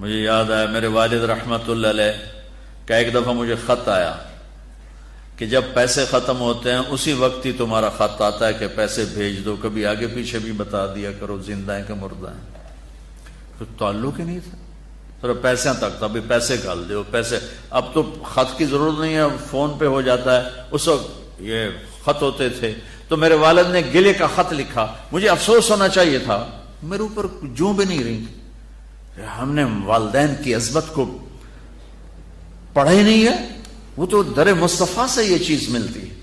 مجھے یاد آیا میرے والد رحمت اللہ علیہ کا ایک دفعہ مجھے خط آیا کہ جب پیسے ختم ہوتے ہیں اسی وقت ہی تمہارا خط آتا ہے کہ پیسے بھیج دو، کبھی آگے پیچھے بھی بتا دیا کرو زندہ ہیں کہ مردہ ہیں۔ تو تعلق ہی نہیں تھا، صرف پیسے تک تھا، ابھی پیسے گال دو پیسے۔ اب تو خط کی ضرورت نہیں ہے، فون پہ ہو جاتا ہے، اس وقت یہ خط ہوتے تھے۔ تو میرے والد نے گلے کا خط لکھا، مجھے افسوس ہونا چاہیے تھا، میرے اوپر جوں بھی نہیں رہی۔ ہم نے والدین کی عظمت کو پڑھا ہی نہیں ہے، وہ تو در مصطفیٰ سے یہ چیز ملتی ہے،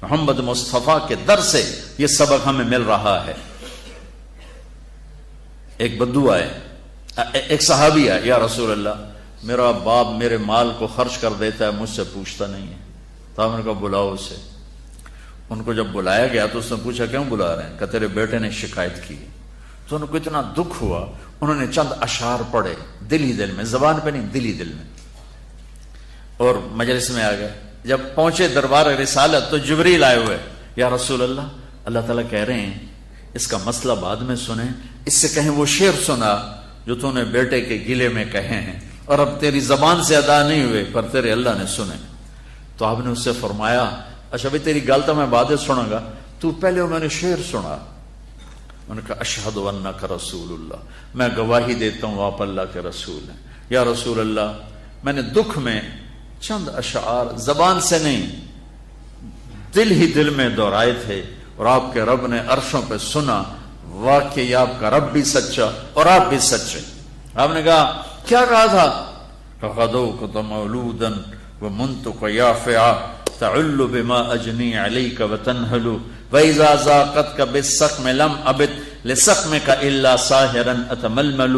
محمد مصطفیٰ کے در سے یہ سبق ہمیں مل رہا ہے۔ ایک بدو آئے، ایک صحابی آئے، یا رسول اللہ میرا باپ میرے مال کو خرچ کر دیتا ہے، مجھ سے پوچھتا نہیں ہے۔ تو ہم نے کہا بلاؤ اسے۔ ان کو جب بلایا گیا تو اس نے پوچھا کیوں بلا رہے ہیں؟ کہ تیرے بیٹے نے شکایت کی۔ تو ان کو اتنا دکھ ہوا، انہوں نے چند اشعار پڑھے دل ہی دل میں، زبان پہ نہیں، دل ہی دل میں، اور مجلس میں آ گئے۔ جب پہنچے دربار رسالت تو جبریل آئے ہوئے، یا رسول اللہ اللہ تعالیٰ کہہ رہے ہیں اس کا مسئلہ بعد میں سنیں، اس سے کہیں وہ شعر سنا جو تو نے بیٹے کے گلے میں کہے ہیں، اور اب تیری زبان سے ادا نہیں ہوئے پر تیرے اللہ نے سنے۔ تو آپ نے اس سے فرمایا اچھا بھائی تیری گل تو میں بعد میں سنوں گا، تو پہلے میں نے شعر سنا۔ انہوں نے کہا اشہد انک رسول اللہ، میں گواہی دیتا ہوں آپ اللہ کے رسول ہیں۔ یا رسول اللہ میں نے دکھ میں چند اشعار زبان سے نہیں دل ہی دل میں دہرائے تھے، اور آپ کے رب نے عرشوں پہ سنا، واقعی آپ کا رب بھی سچا اور آپ بھی سچے۔ آپ نے کہا کیا کہا تھا؟ فَغَدَوْكَ مَوْلُودًا وَمُنْتُكَ يَافِعًا تَعُلُّ بِمَا أَجْنِي عَلَيْكَ وَتَنْهَلُ وَإِذَا زَاقَتْكَ بِالسَّقْمِ لَمْ أَبِدْ لِسَقْمِكَ إِلَّا سَاهِرًا أَتَمَلْمَلُ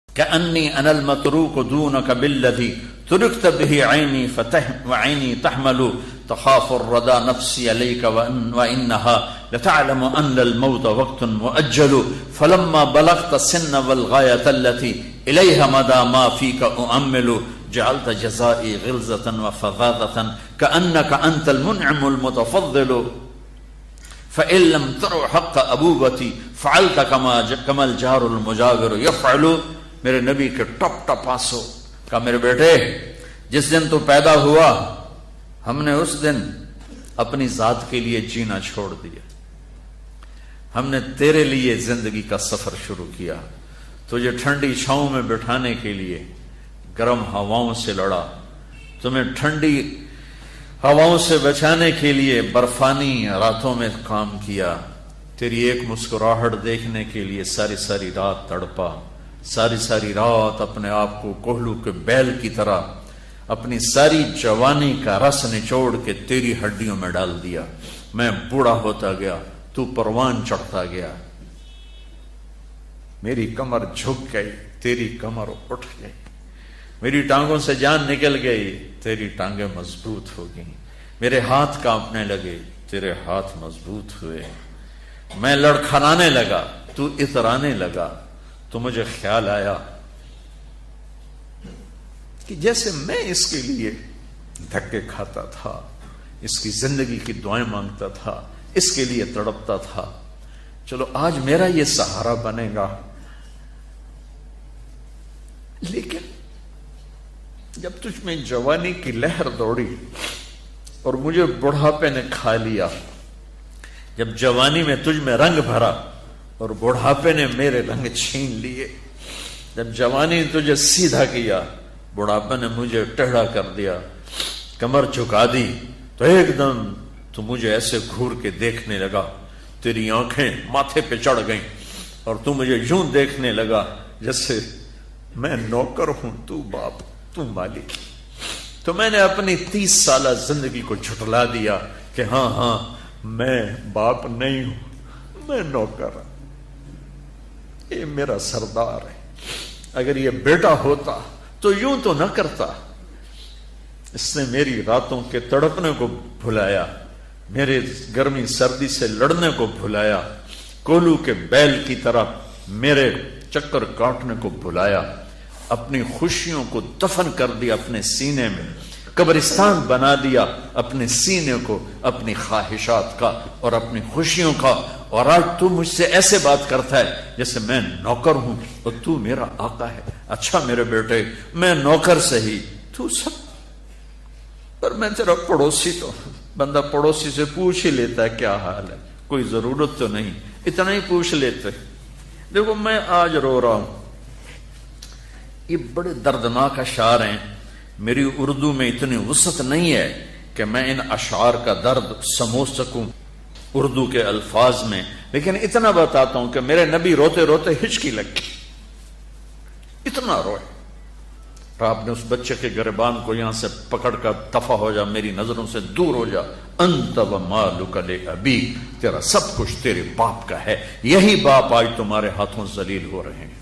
كأني أنا المتروك دونك بالذي تركت به عيني وعيني تحمل تخاف الردى نفسي عليك وإنها لتعلم أن الموت وقت مؤجل فلما بلغت السن والغاية التي إليها مدى ما فيك أؤمل جعلت جزائي غلظة وفظاظة كأنك أنت المنعم المتفضل فإن لم تر حق أبوبتي فعلت كما الجار المجاور يفعل۔ میرے نبی کے ٹپ ٹپ آنسو۔ کہا میرے بیٹے جس دن تو پیدا ہوا ہم نے اس دن اپنی ذات کے لیے جینا چھوڑ دیا، ہم نے تیرے لیے زندگی کا سفر شروع کیا، تجھے ٹھنڈی چھاؤں میں بٹھانے کے لیے گرم ہواؤں سے لڑا، تمہیں ٹھنڈی ہواؤں سے بچانے کے لیے برفانی راتوں میں کام کیا، تیری ایک مسکراہٹ دیکھنے کے لیے ساری ساری رات تڑپا، ساری ساری رات اپنے آپ کو کوہلو کے بیل کی طرح اپنی ساری جوانی کا رس نچوڑ کے تیری ہڈیوں میں ڈال دیا۔ میں بوڑھا ہوتا گیا، تو پروان چڑھتا گیا، میری کمر جھک گئی، تیری کمر اٹھ گئی، میری ٹانگوں سے جان نکل گئی، تیری ٹانگیں مضبوط ہو گئیں، میرے ہاتھ کانپنے لگے، تیرے ہاتھ مضبوط ہوئے، میں لڑکھڑانے لگا، تو اترانے لگا، تو مجھے خیال آیا کہ جیسے میں اس کے لیے دھکے کھاتا تھا، اس کی زندگی کی دعائیں مانگتا تھا، اس کے لیے تڑپتا تھا، چلو آج میرا یہ سہارا بنے گا۔ لیکن جب تجھ میں جوانی کی لہر دوڑی اور مجھے بڑھاپے نے کھا لیا، جب جوانی میں تجھ میں رنگ بھرا اور بڑھاپے نے میرے رنگ چھین لیے، جب جوانی تجھے سیدھا کیا بڑھاپے نے مجھے ٹیڑھا کر دیا، کمر جھکا دی، تو ایک دم تو مجھے ایسے گھور کے دیکھنے لگا، تیری آنکھیں ماتھے پہ چڑھ گئیں اور تو مجھے یوں دیکھنے لگا جیسے میں نوکر ہوں، تو باپ، تو مالک۔ تو میں نے اپنی 30 سالہ زندگی کو جھٹلا دیا کہ ہاں میں باپ نہیں ہوں، میں نوکر ہوں، یہ میرا سردار ہے۔ اگر یہ بیٹا ہوتا تو یوں تو نہ کرتا، اس نے میری راتوں کے تڑپنے کو بھلایا، میرے گرمی سردی سے لڑنے کو بھلایا، کولو کے بیل کی طرح میرے چکر کاٹنے کو بھلایا، اپنی خوشیوں کو دفن کر دیا اپنے سینے میں، قبرستان بنا دیا اپنے سینے کو، اپنی خواہشات کا اور اپنی خوشیوں کا اور آج تو مجھ سے ایسے بات کرتا ہے جیسے میں نوکر ہوں اور تو میرا آقا ہے. اچھا میرے بیٹے، میں نوکر صحیح، تو سب، پر میں تیرا پڑوسی. تو بندہ پڑوسی سے پوچھ ہی لیتا ہے کیا حال ہے، کوئی ضرورت تو نہیں، اتنا ہی پوچھ لیتے. دیکھو میں آج رو رہا ہوں، یہ بڑے دردناک اشعار ہیں. میری اردو میں اتنی وسعت نہیں ہے کہ میں ان اشعار کا درد سمجھ سکوں اردو کے الفاظ میں، لیکن اتنا بتاتا ہوں کہ میرے نبی روتے روتے ہچکی لگ گئی، اتنا روئے. آپ نے اس بچے کے گریبان کو یہاں سے پکڑ کر دفع ہو جا، میری نظروں سے دور ہو جا. انت و مالک لابیک، تیرا سب کچھ تیرے باپ کا ہے، یہی باپ آج تمہارے ہاتھوں ذلیل ہو رہے ہیں.